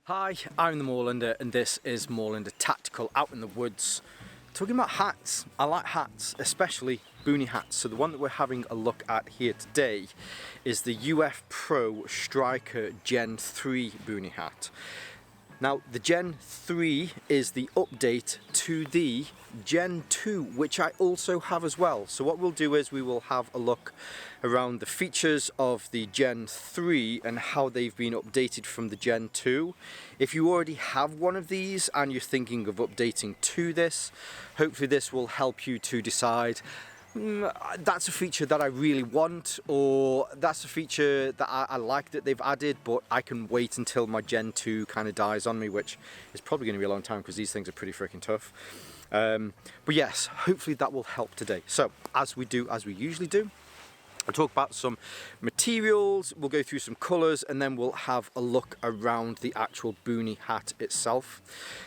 Hi, I'm the Moorlander and this is Moorlander Tactical out in the woods. Talking about hats, I like hats, especially Boonie hats. So the one that we're having a look at here today is the UF Pro Striker Gen 3 Boonie hat. Now the Gen 3 is the update to the Gen 2, which I also have as well. So what we'll do is we will have a look around the features of the Gen 3 and how they've been updated from the Gen 2. If you already have one of these and you're thinking of updating to this, hopefully this will help you to decide that's a feature that I really want, or that's a feature that I like that they've added, but I can wait until my Gen 2 kind of dies on me, which is probably going to be a long time because these things are pretty freaking tough. But yes, hopefully that will help today. So as we usually do, I'll talk about some materials, we'll go through some colours, and then we'll have a look around the actual Boonie hat itself.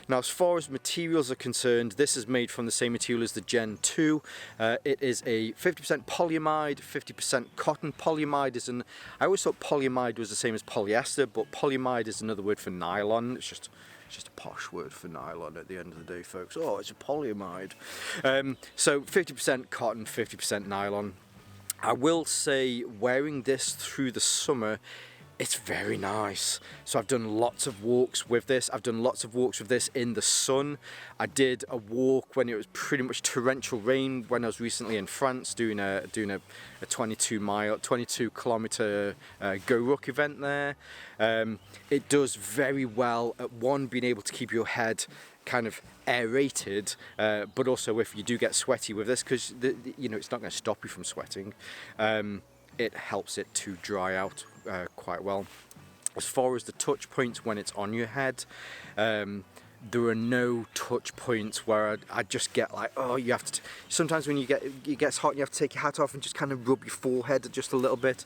Now as far as materials are concerned, this is made from the same material as the Gen 2. It is a 50% polyamide, 50% cotton. Polyamide is I always thought polyamide was the same as polyester, but polyamide is another word for nylon. It's just a posh word for nylon at the end of the day, folks. Oh, it's a polyamide. So 50% cotton, 50% nylon. I will say, wearing this through the summer, it's very nice. So I've done lots of walks with this. I've done lots of walks with this in the sun. I did a walk when it was pretty much torrential rain when I was recently in France doing a 22 kilometer Go Ruck event there. It does very well at being able to keep your head kind of aerated, but also if you do get sweaty with this, because it's not going to stop you from sweating, it helps it to dry out quite well. As far as the touch points when it's on your head, there are no touch points where I just get like, oh, you have to. Sometimes when it gets hot, you have to take your hat off and just kind of rub your forehead just a little bit.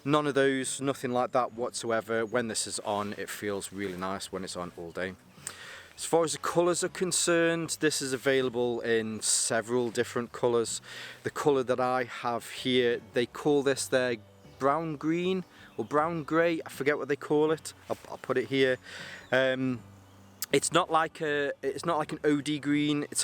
None of those, nothing like that whatsoever. When this is on, it feels really nice when it's on all day. As far as the colours are concerned, this is available in several different colours. The colour that I have here, they call this their brown green or brown grey. I forget what they call it. I'll put it here. It's not like an OD green. It's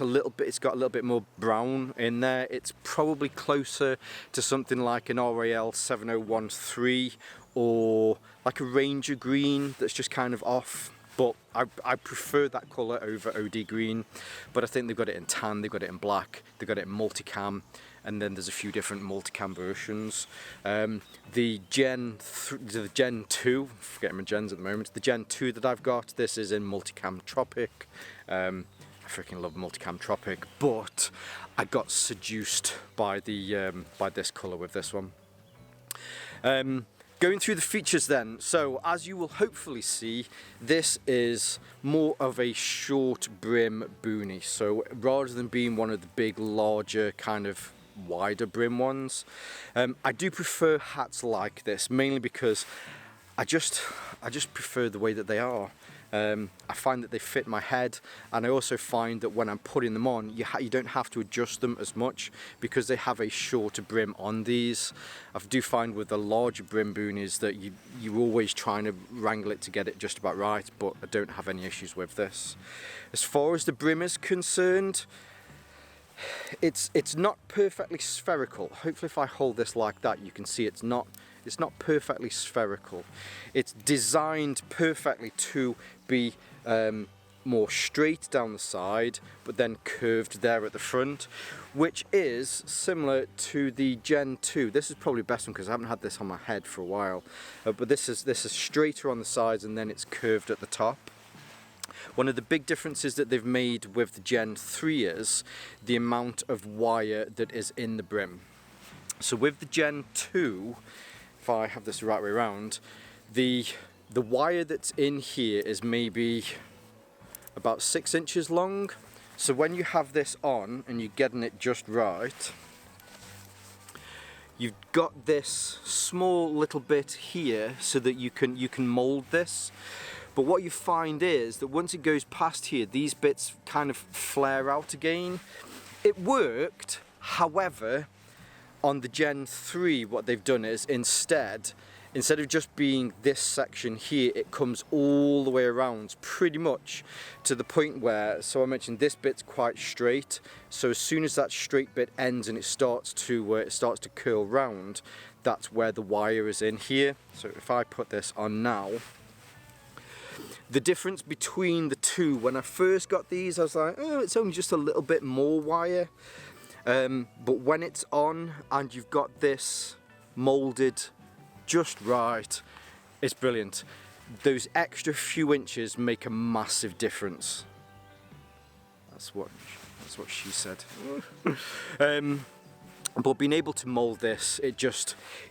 got a little bit more brown in there. It's probably closer to something like an RAL 7013 or like a Ranger green that's just kind of off. But I prefer that colour over OD green, but I think they've got it in tan, they've got it in black, they've got it in multicam, and then there's a few different multicam versions. The Gen 2, I'm forgetting my gens at the moment, the Gen 2 that I've got, this is in multicam tropic. I freaking love multicam tropic, but I got seduced by this colour with this one. Going through the features then, so as you will hopefully see, this is more of a short brim Boonie. So rather than being one of the big, larger, kind of wider brim ones, I do prefer hats like this, mainly because I just prefer the way that they are. I find that they fit my head, and I also find that when I'm putting them on, you don't have to adjust them as much because they have a shorter brim on these. I do find with the larger brim Boonies that you're always trying to wrangle it to get it just about right, but I don't have any issues with this. As far as the brim is concerned, it's not perfectly spherical. Hopefully if I hold this like that, you can see it's not perfectly spherical. It's designed perfectly to be more straight down the side, but then curved there at the front, which is similar to the Gen 2. This is probably the best one because I haven't had this on my head for a while. But this is straighter on the sides and then it's curved at the top. One of the big differences that they've made with the Gen 3 is the amount of wire that is in the brim. So with the Gen 2, if I have this the right way around, the wire that's in here is maybe about 6 inches long. So when you have this on and you're getting it just right, you've got this small little bit here so that you can mold this. But what you find is that once it goes past here, these bits kind of flare out again. It worked, however, on the Gen 3 what they've done is instead instead of just being this section here, it comes all the way around pretty much to the point where, so I mentioned this bit's quite straight, so as soon as that straight bit ends and it starts to curl round, that's where the wire is in here. So if I put this on now, the difference between the two, when I first got these I was like, oh, it's only just a little bit more wire, but when it's on and you've got this molded just right, it's brilliant. Those extra few inches make a massive difference. That's what she said. But being able to mold this,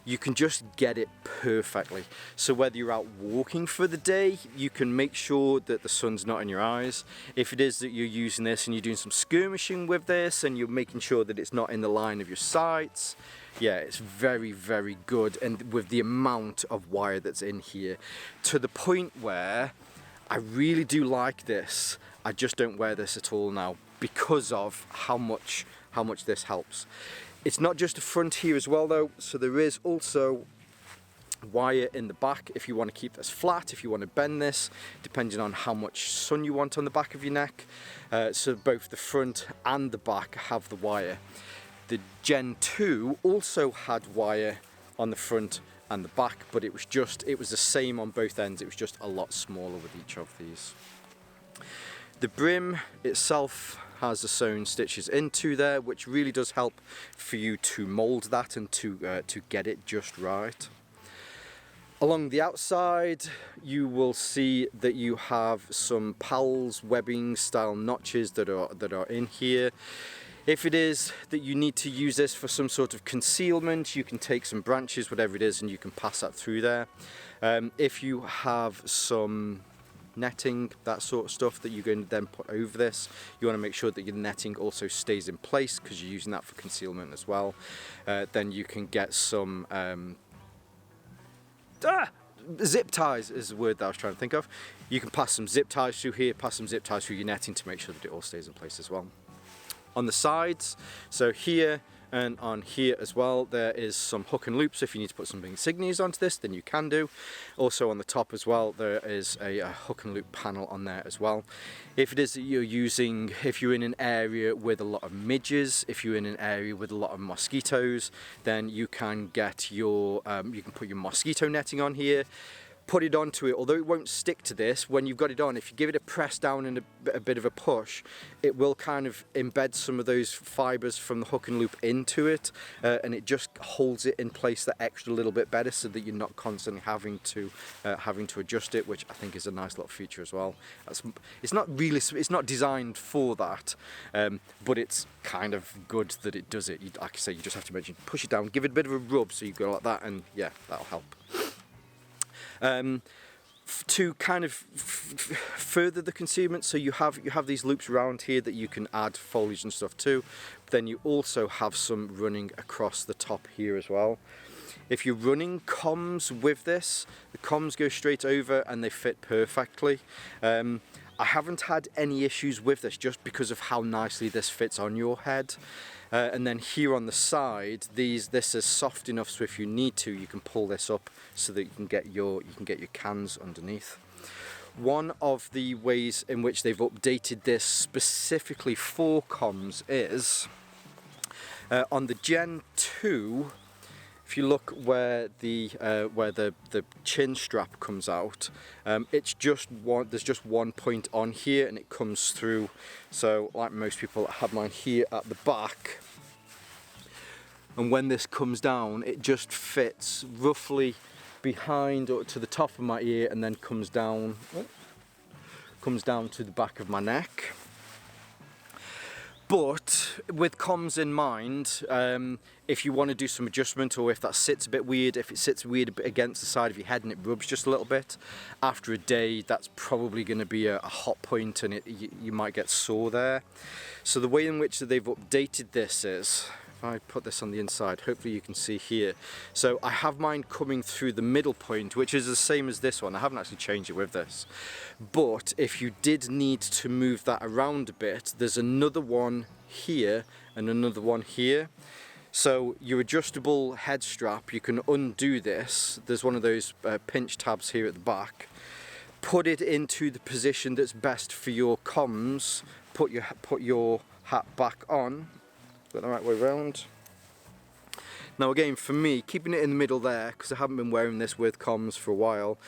you can just get it perfectly. So whether you're out walking for the day, you can make sure that the sun's not in your eyes. If it is that you're using this and you're doing some skirmishing with this and you're making sure that it's not in the line of your sights, yeah, it's very, very good. And with the amount of wire that's in here, to the point where I really do like this. I just don't wear this at all now because of how much this helps. It's not just the front here as well though, so there is also wire in the back if you want to keep this flat, if you want to bend this, depending on how much sun you want on the back of your neck. So both the front and the back have the wire. The Gen 2 also had wire on the front and the back, but it was the same on both ends, it was just a lot smaller with each of these. The brim itself has the sewn stitches into there, which really does help for you to mold that and to get it just right. Along the outside you will see that you have some pals webbing style notches that are in here. If it is that you need to use this for some sort of concealment, you can take some branches, whatever it is, and you can pass that through there. If you have some netting, that sort of stuff that you're going to then put over this, you want to make sure that your netting also stays in place because you're using that for concealment as well. Then you can get some zip ties is the word that I was trying to think of. You can pass some zip ties through here, pass some zip ties through your netting to make sure that it all stays in place as well. On the sides, so here and on here as well, there is some hook and loops. If you need to put some insignias onto this, then you can do. Also on the top as well, there is a hook and loop panel on there as well. If it is that you're using, if you're in an area with a lot of midges, if you're in an area with a lot of mosquitoes, then you can get your, you can put your mosquito netting on here. Put it onto it, although it won't stick to this, when you've got it on, if you give it a press down and a bit of a push, it will kind of embed some of those fibres from the hook and loop into it, and it just holds it in place that extra little bit better so that you're not constantly having to adjust it, which I think is a nice little feature as well. It's not designed for that, but it's kind of good that it does it. Like I say, you just have to push it down, give it a bit of a rub so you go like that, and yeah, that'll help. To kind of further the concealment, so you have these loops around here that you can add foliage and stuff to, but then you also have some running across the top here as well. If you're running comms with this, the comms go straight over and they fit perfectly. I haven't had any issues with this just because of how nicely this fits on your head. And then here on the side, this is soft enough so if you need to, you can pull this up so that you can get your cans underneath. One of the ways in which they've updated this specifically for comms is on the Gen 2. If you look where the chin strap comes out, it's just there's just one point on here and it comes through. So like most people, I have mine here at the back, and when this comes down, it just fits roughly behind or to the top of my ear, and then comes down to the back of my neck. But with comms in mind, if you want to do some adjustment, or if that sits a bit weird, if it sits weird against the side of your head and it rubs just a little bit, after a day that's probably going to be a hot point and you might get sore there. So the way in which they've updated this is, if I put this on the inside, hopefully you can see here. So I have mine coming through the middle point, which is the same as this one. I haven't actually changed it with this. But if you did need to move that around a bit, there's another one here and another one here. So your adjustable head strap, you can undo this. There's one of those pinch tabs here at the back. Put it into the position that's best for your comms. Put your hat back on. Go the right way round. Now again, for me, keeping it in the middle there, because I haven't been wearing this with comms for a while,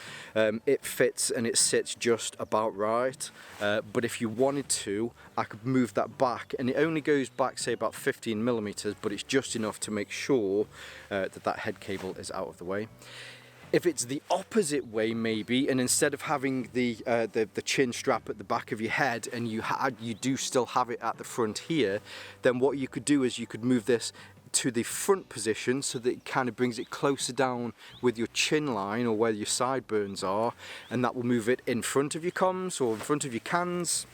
it fits and it sits just about right. But if you wanted to, I could move that back, and it only goes back, say, about 15 millimeters, but it's just enough to make sure that head cable is out of the way. If it's the opposite way, maybe, and instead of having the chin strap at the back of your head, and you do still have it at the front here, then what you could do is you could move this to the front position so that it kind of brings it closer down with your chin line or where your sideburns are, and that will move it in front of your comms or in front of your cans.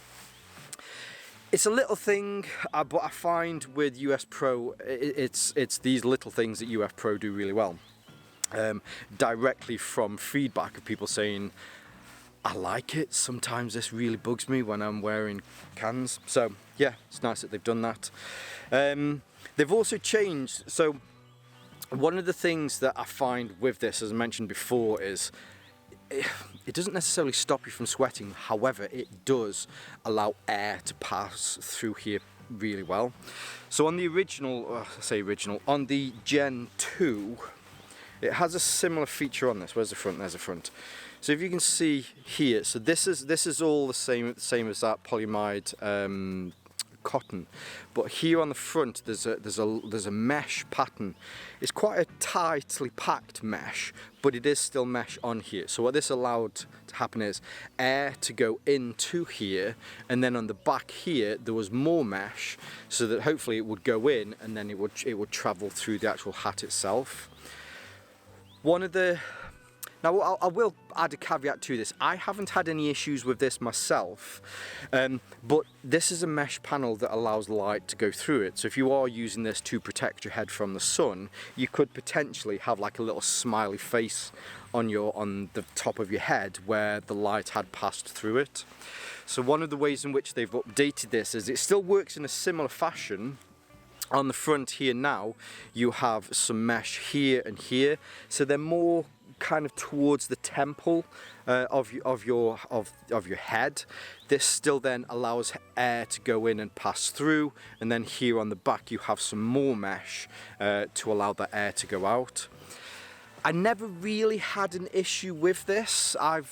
It's a little thing, but I find with US Pro, it's these little things that US Pro do really well. Directly from feedback of people saying, I like it, sometimes this really bugs me when I'm wearing cans. So yeah, it's nice that they've done that. They've also changed, so one of the things that I find with this, as I mentioned before, is it doesn't necessarily stop you from sweating. However, it does allow air to pass through here really well. So on the original, on the Gen 2, it has a similar feature on this. Where's the front? There's the front. So if you can see here, so this is all the same as that polyamide cotton, but here on the front there's a mesh pattern. It's quite a tightly packed mesh, but it is still mesh on here. So what this allowed to happen is air to go into here, and then on the back here there was more mesh, so that hopefully it would go in and then it would travel through the actual hat itself. Now I will add a caveat to this. I haven't had any issues with this myself, but this is a mesh panel that allows light to go through it. So if you are using this to protect your head from the sun, you could potentially have like a little smiley face on the top of your head where the light had passed through it. So one of the ways in which they've updated this is it still works in a similar fashion. On the front here now, you have some mesh here and here, so they're more kind of towards the temple of your head. This still then allows air to go in and pass through, and then here on the back you have some more mesh to allow the air to go out. I never really had an issue with this. I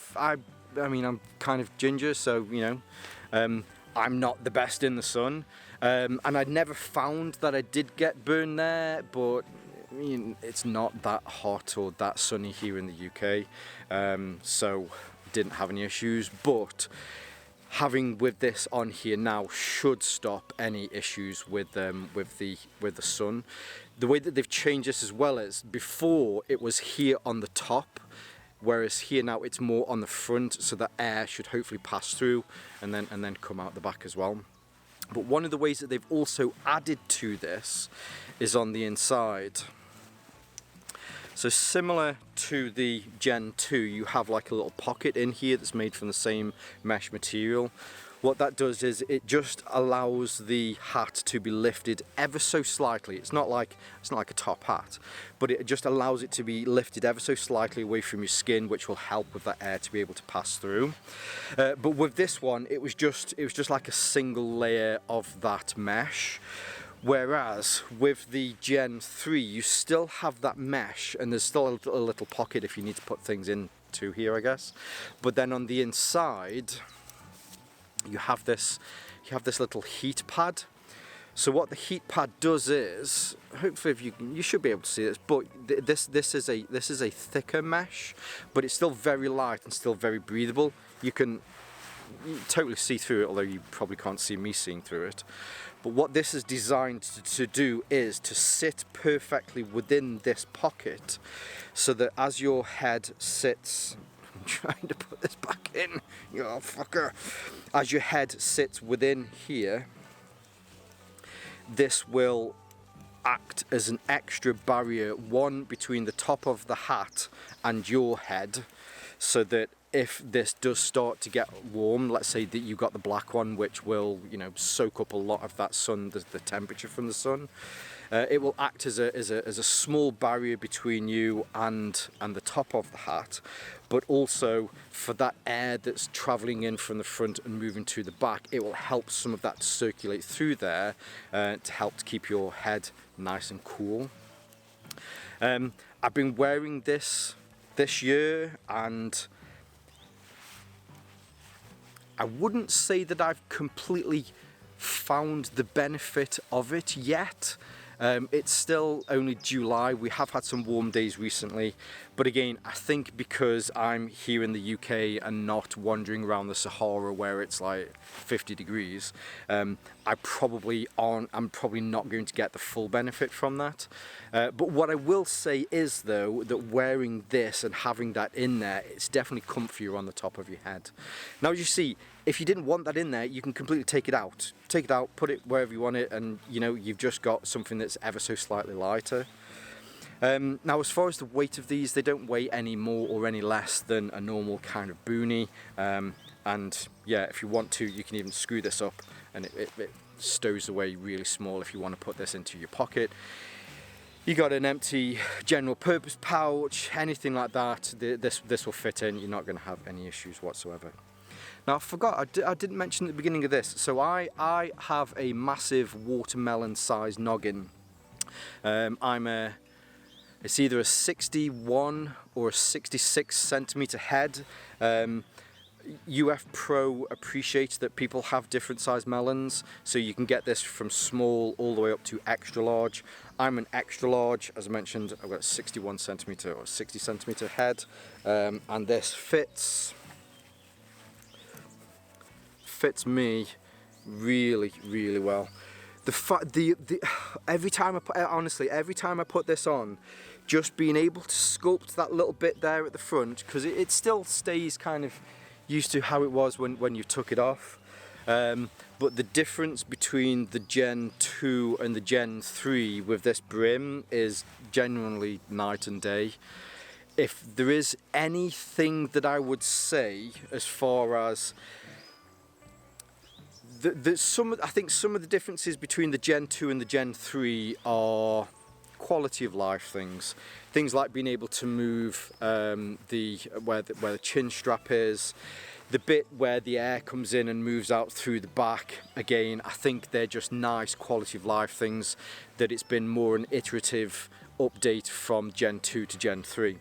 mean, I'm kind of ginger, so you know, I'm not the best in the sun, and I'd never found that I did get burned there, but I mean, it's not that hot or that sunny here in the UK, so didn't have any issues. But having with this on here now should stop any issues with the sun. The way that they've changed this as well is before it was here on the top, whereas here now it's more on the front, so that air should hopefully pass through and then come out the back as well. But one of the ways that they've also added to this is on the inside. So similar to the Gen 2, you have like a little pocket in here that's made from the same mesh material. What that does is it just allows the hat to be lifted ever so slightly. It's not like a top hat, but it just allows it to be lifted ever so slightly away from your skin, which will help with that air to be able to pass through. But with this one, it was just like a single layer of that mesh. Whereas with the Gen 3, you still have that mesh, and there's still a little pocket if you need to put things into here, I guess. But then on the inside, you have this little heat pad. So what the heat pad does is, hopefully if you should be able to see this, but this is a thicker mesh, but it's still very light and still very breathable. You can totally see through it, although you probably can't see me seeing through it. But what this is designed to do is to sit perfectly within this pocket, so that as your head sits, I'm trying to put this back in, you fucker. As your head sits within here, this will act as an extra barrier, one between the top of the hat and your head, so that if this does start to get warm, let's say that you got the black one, which will, you know, soak up a lot of that sun, the temperature from the sun. It will act as a small barrier between you and the top of the hat, but also for that air that's travelling in from the front and moving to the back, it will help some of that to circulate through there to help to keep your head nice and cool. I've been wearing this year, and I wouldn't say that I've completely found the benefit of it yet. It's still only July. We have had some warm days recently, but again, I think because I'm here in the UK and not wandering around the Sahara where it's like 50 degrees, I'm probably not going to get the full benefit from that. But what I will say is, though, that wearing this and having that in there, it's definitely comfier on the top of your head. Now, as you see, if you didn't want that in there, you can completely take it out. Take it out, put it wherever you want it, and you know, you've just got something that's ever so slightly lighter. Now, as far as the weight of these, they don't weigh any more or any less than a normal kind of boonie. And yeah, if you want to, you can even screw this up and it stows away really small if you want to put this into your pocket. You got an empty general purpose pouch, anything like that, this will fit in. You're not going to have any issues whatsoever. Now, I forgot, I didn't mention at the beginning of this, so I have a massive watermelon sized noggin. It's either a 61 or a 66 centimeter head. UF Pro appreciates that people have different size melons, so you can get this from small all the way up to extra large. I'm an extra large, as I mentioned. I've got a 61 centimeter or 60 centimeter head, and this fits me really, really well. Every time I put this on, just being able to sculpt that little bit there at the front, because it still stays kind of used to how it was when you took it off. But the difference between the Gen 2 and the Gen 3 with this brim is genuinely night and day. If there is anything that I would say as far as I think some of the differences between the Gen 2 and the Gen 3 are quality of life things. Things like being able to move where the chin strap is, the bit where the air comes in and moves out through the back. Again, I think they're just nice quality of life things, that it's been more an iterative update from Gen 2 to Gen 3.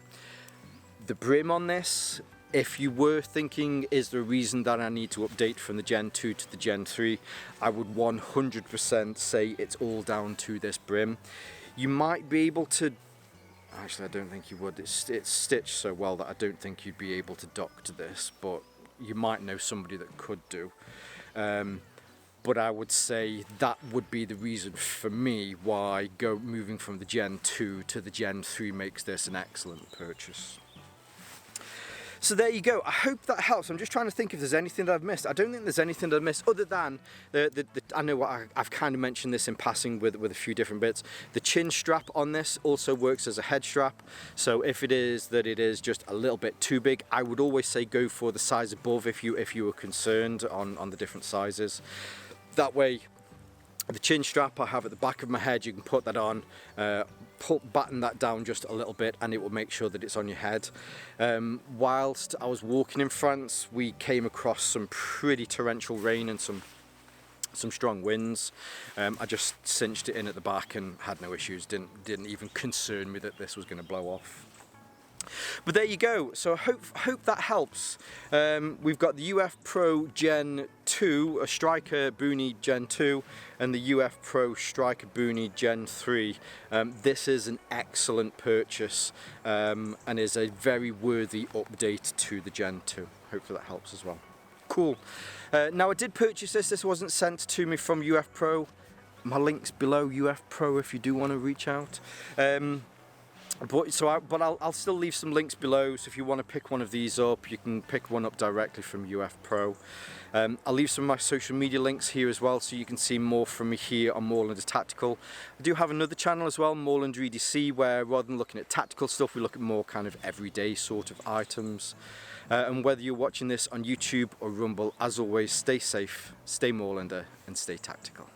The brim on this, if you were thinking, is there a reason that I need to update from the Gen 2 to the Gen 3, I would 100% say it's all down to this brim. You might be able to, actually I don't think you would, it's stitched so well that I don't think you'd be able to dock to this, but you might know somebody that could do. But I would say that would be the reason for me why moving from the Gen 2 to the Gen 3 makes this an excellent purchase. So there you go. I hope that helps. I'm just trying to think if there's anything that I've missed. I don't think there's anything that I've missed other than I know I've kind of mentioned this in passing with a few different bits. The chin strap on this also works as a head strap. So if it is just a little bit too big, I would always say go for the size above if you were concerned on the different sizes. That way, the chin strap I have at the back of my head, you can put that on, batten that down just a little bit, and it will make sure that it's on your head. Whilst I was walking in France, we came across some pretty torrential rain and some strong winds. I just cinched it in at the back and had no issues. Didn't even concern me that this was going to blow off. But there you go. So I hope that helps. We've got the UF Pro Gen 2, a Striker Boonie Gen 2, and the UF Pro Striker Boonie Gen 3. This is an excellent purchase and is a very worthy update to the Gen 2. Hopefully that helps as well. Cool. Now I did purchase this. This wasn't sent to me from UF Pro. My link's below, UF Pro, if you do want to reach out. But I'll still leave some links below, so if you want to pick one of these up, you can pick one up directly from UF Pro. I'll leave some of my social media links here as well, so you can see more from me here on Moorlander Tactical. I do have another channel as well, Moorlander EDC, where rather than looking at tactical stuff, we look at more kind of everyday sort of items. And whether you're watching this on YouTube or Rumble, as always, stay safe, stay Moorlander, and stay tactical.